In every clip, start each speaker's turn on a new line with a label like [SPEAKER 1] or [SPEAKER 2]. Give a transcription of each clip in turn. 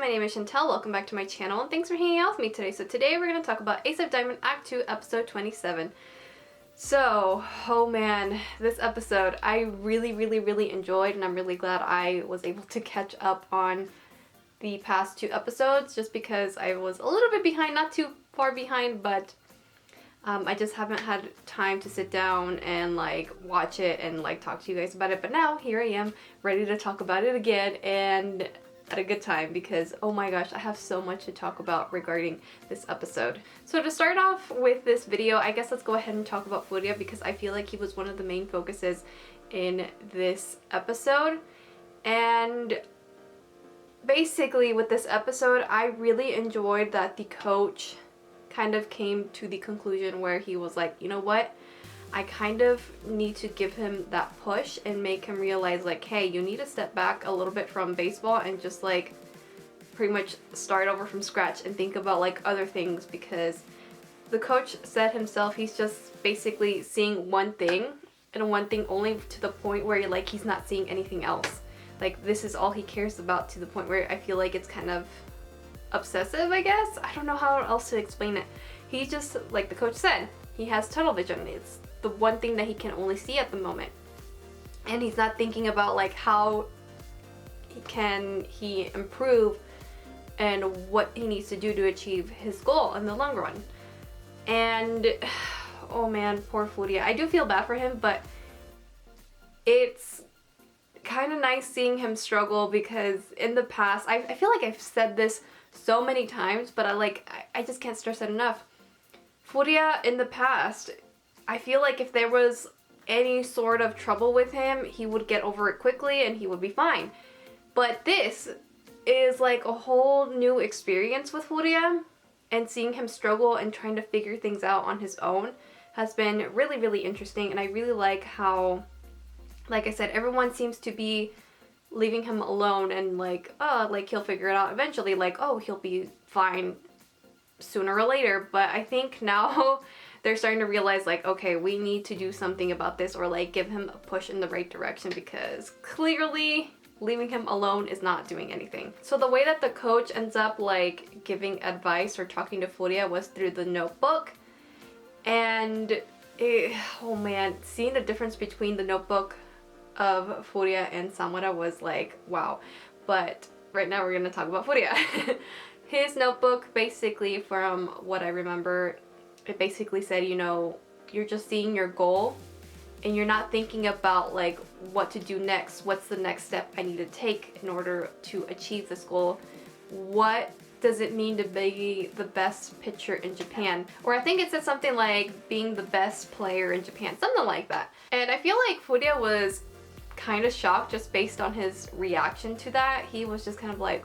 [SPEAKER 1] my name is Chantel. Welcome back to my channel and thanks for hanging out with me today. So today we're going to talk about Ace of Diamond Act 2 episode 27. So, oh man, this episode I really enjoyed, and I'm really glad I was able to catch up on the past 2 episodes just because I was a little bit behind, not too far behind, but I just haven't had time to sit down and like watch it and like talk to you guys about it. But now here I am ready to talk about it again and at a good time because oh my gosh, I have so much to talk about regarding this episode. So to start off with this video, I guess let's go ahead and talk about Furuya because I feel like he was one of the main focuses in this episode. And basically with this episode, I really enjoyed that the coach kind of came to the conclusion where he was like, you know what, I kind of need to give him that push and make him realize like, hey, you need to step back a little bit from baseball and just like pretty much start over from scratch and think about like other things, because the coach said himself he's just basically seeing one thing and one thing only, to the point where like he's not seeing anything else. Like this is all he cares about, to the point where I feel like it's kind of obsessive, I guess. I don't know how else to explain it. He just, like the coach said, he has tunnel vision. It's the one thing that he can only see at the moment. And he's not thinking about like how he improve and what he needs to do to achieve his goal in the long run. And oh man, poor Furuya. I do feel bad for him, but it's kind of nice seeing him struggle, because in the past, I feel like I've said this so many times, but I just can't stress it enough. Furuya in the past, I feel like if there was any sort of trouble with him, he would get over it quickly and he would be fine. But this is like a whole new experience with Furuya, and seeing him struggle and trying to figure things out on his own has been really interesting. And I really like how, like I said, everyone seems to be leaving him alone and like, oh, like he'll figure it out eventually, like, oh, he'll be fine sooner or later. But I think now they're starting to realize like, okay, we need to do something about this, or like give him a push in the right direction, because clearly leaving him alone is not doing anything. So the way that the coach ends up like giving advice or talking to Furuya was through the notebook. And oh man, seeing the difference between the notebook of Furuya and Samura was like, wow. But right now we're going to talk about Furuya. His notebook, basically, from what I remember, it basically said, you know, you're just seeing your goal and you're not thinking about like what to do next. What's the next step I need to take in order to achieve this goal? What does it mean to be the best pitcher in Japan? Or I think it said something like being the best player in Japan, something like that. And I feel like Furuya was kind of shocked just based on his reaction to that. He was just kind of like,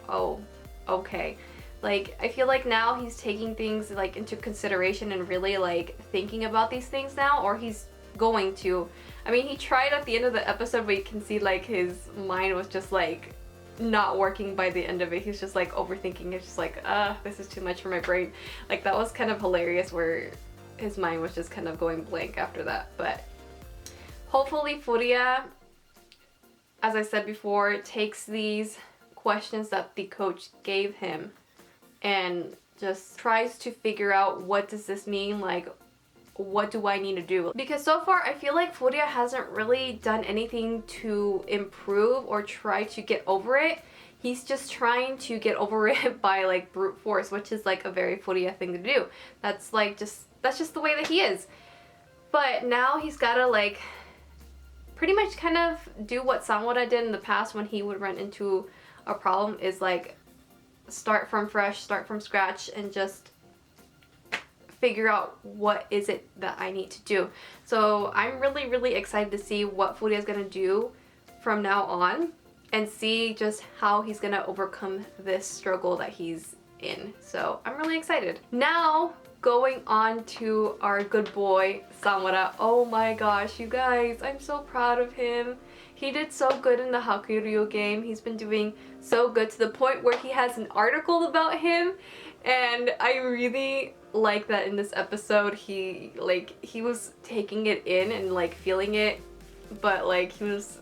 [SPEAKER 1] oh, okay. Like, I feel like now he's taking things like into consideration and really like thinking about these things now, or he's going to. I mean, he tried at the end of the episode, but you can see like his mind was just like not working by the end of it. He's just like overthinking. It's just like, this is too much for my brain. Like, that was kind of hilarious where his mind was just kind of going blank after that. But hopefully Furuya, as I said before, takes these questions that the coach gave him and just tries to figure out, what does this mean? Like, what do I need to do? Because so far I feel like Furuya hasn't really done anything to improve or try to get over it. He's just trying to get over it by like brute force, which is like a very Furuya thing to do. That's just the way that he is. But now he's gotta like pretty much kind of do what Samura did in the past when he would run into a problem, is like start from fresh, start from scratch, and just figure out what is it that I need to do. So I'm really excited to see what Furuya is gonna do from now on, and see just how he's gonna overcome this struggle that he's in. So I'm really excited. Now going on to our good boy Samura. Oh my gosh, you guys, I'm so proud of him. He did so good in the Hakuryu game. He's been doing so good, to the point where he has an article about him, and I really like that in this episode he was taking it in and like feeling it, but like he was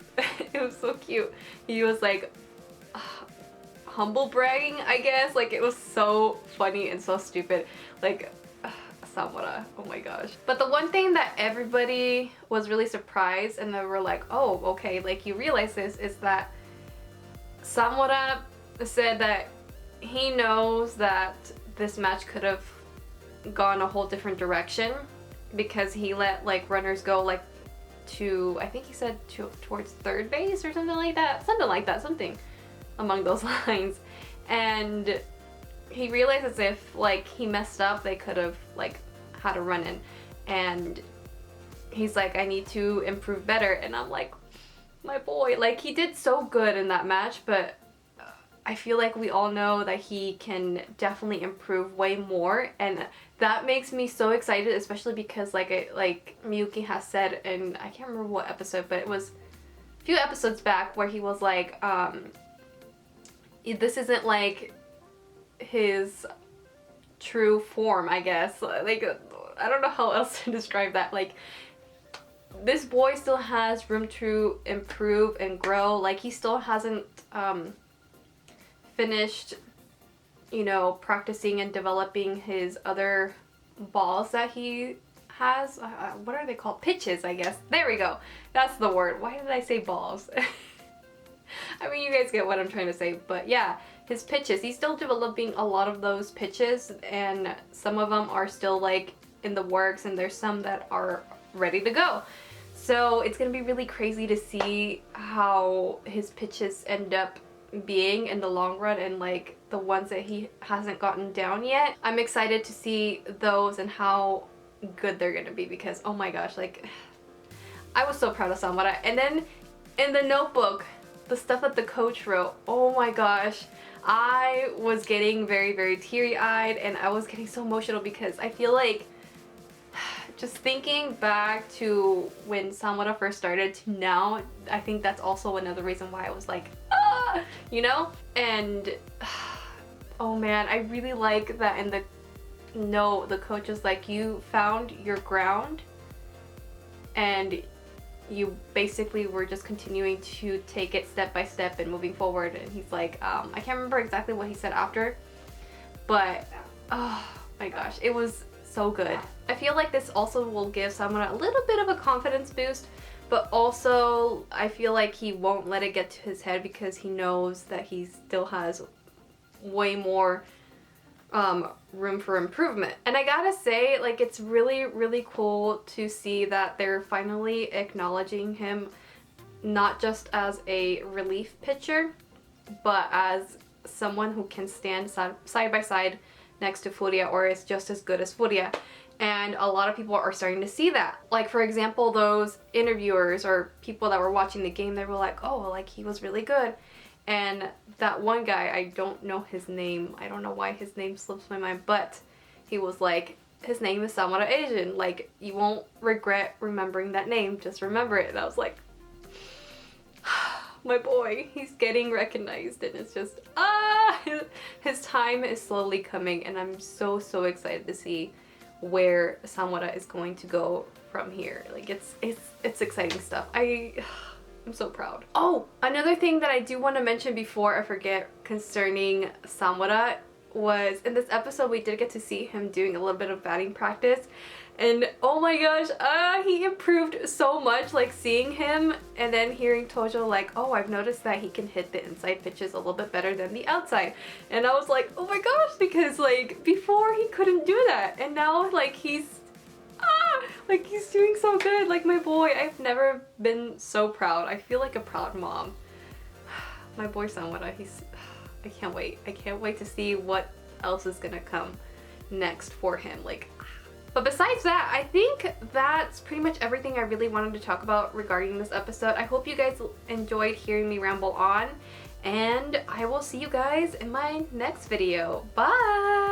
[SPEAKER 1] it was so cute. He was like, humble bragging, I guess. Like, it was so funny and so stupid. Like, Samura, oh my gosh. But the one thing that everybody was really surprised and they were like, oh, okay, like you realize this, is that Samura said that he knows that this match could have gone a whole different direction because he let like runners go like to, I think he said towards third base or something like that, something among those lines. And he realized as if like he messed up, they could have like had a run in, and he's like, I need to improve better. And I'm like, my boy, like he did so good in that match, but I feel like we all know that he can definitely improve way more, and that makes me so excited, especially because like Miyuki has said, and I can't remember what episode, but it was a few episodes back where he was like, this isn't like his true form, I guess. Like, I don't know how else to describe that. Like, this boy still has room to improve and grow. Like, he still hasn't finished, you know, practicing and developing his other balls that he has. What are they called? Pitches, I guess. There we go. That's the word. Why did I say balls? I mean, you guys get what I'm trying to say. But yeah, his pitches. He's still developing a lot of those pitches, and some of them are still like in the works, and there's some that are ready to go. So it's gonna be really crazy to see how his pitches end up being in the long run, and like the ones that he hasn't gotten down yet. I'm excited to see those and how good they're gonna be, because oh my gosh, like I was so proud of Samura. And then in the notebook, the stuff that the coach wrote, oh my gosh, I was getting very, very teary-eyed, and I was getting so emotional because I feel like just thinking back to when Samura first started to now, I think that's also another reason why I was like, ah, you know? And oh man, I really like that in the note, the coach is like, you found your ground and you basically were just continuing to take it step by step and moving forward. And he's like, I can't remember exactly what he said after, but oh my gosh, it was so good. I feel like this also will give Samura a little bit of a confidence boost, but also I feel like he won't let it get to his head because he knows that he still has way more room for improvement. And I gotta say, like, it's really, really cool to see that they're finally acknowledging him not just as a relief pitcher, but as someone who can stand side by side next to Furuya, or is just as good as Furuya. And a lot of people are starting to see that. Like, for example, those interviewers or people that were watching the game, they were like, oh, like he was really good. And that one guy, I don't know his name. I don't know why his name slips my mind, but he was like, his name is Samura Asian. Like, you won't regret remembering that name. Just remember it. And I was like, my boy, he's getting recognized, and it's just, his time is slowly coming, and I'm so, so excited to see where Samura is going to go from here. Like, it's exciting stuff. I'm so proud. Oh, another thing that I do want to mention before I forget concerning Samura was in this episode we did get to see him doing a little bit of batting practice, and oh my gosh, he improved so much. Like, seeing him and then hearing Tojo like, oh, I've noticed that he can hit the inside pitches a little bit better than the outside, and I was like, oh my gosh, because like before he couldn't do that, and now like he's doing so good. Like, my boy, I've never been so proud. I feel like a proud mom. My boy Samura, I can't wait. I can't wait to see what else is gonna come next for him. Like, but besides that, I think that's pretty much everything I really wanted to talk about regarding this episode. I hope you guys enjoyed hearing me ramble on, and I will see you guys in my next video. Bye!